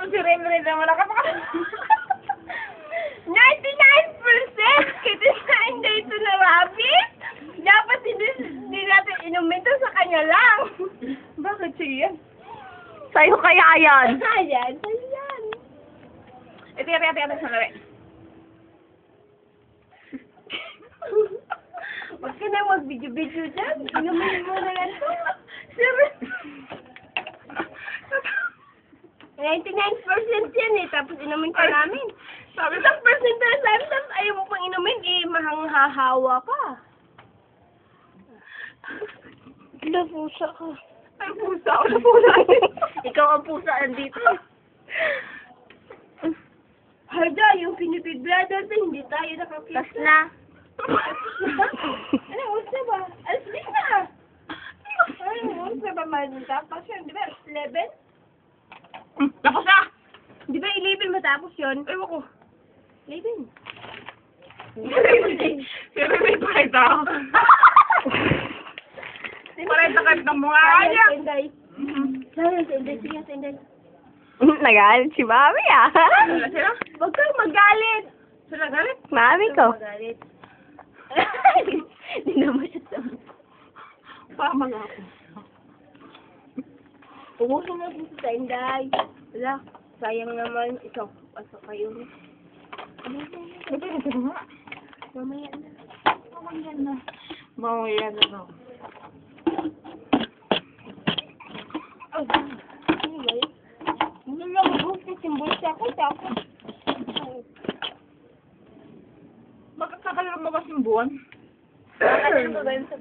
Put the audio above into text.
si Ren na wala ka pa. 99% kitisain na ito na rabbit. Dapat hindi natin inumin to sa kanya lang. Bakit siya? Sa'yo kaya yan. Ayan, ayan. Ito, sa lari. Huwag ka na mag-video-video dyan. Inumin mo na lang to. 99% yan eh, tapos inumin ka namin. Sabi Isang percent na sabi, tapos ayaw mo pang inumin, eh, mahanghahawa ka. Pusa ka. Ay, pusa. Ako na pusa. Ikaw ang pusa nandito. Harda, yung pinipid brother na hindi tayo nakakita. Tas na. Ano, ulit na ba? Alas 10 na. Ano, ulit na ba man? Tapos yun, di ba? 11? Tapos na! Di ba 11 matapos yun? Ewan ko. 11. Siyempre may pakita ako. Pakita ng mga kanya. Senday. Senday. Sige, Senday. Nagalit si Mami ah. Wala sila? Huwag kang magalit. Sila galit? Mami ko. Magalit. Hindi naman siya sa... Pamang ako. Ubusin natin si Senday. Wala, sayang naman. Ito, pasok kayo. Ito nga. Mamaya na. Mamaya na. Mamaya na daw. Oh, ano ba yun? Hindi lang mag-upis yung bulsa ko. Tapos, Bakit nakalalang mo ba yung buwan? ano ba yun sa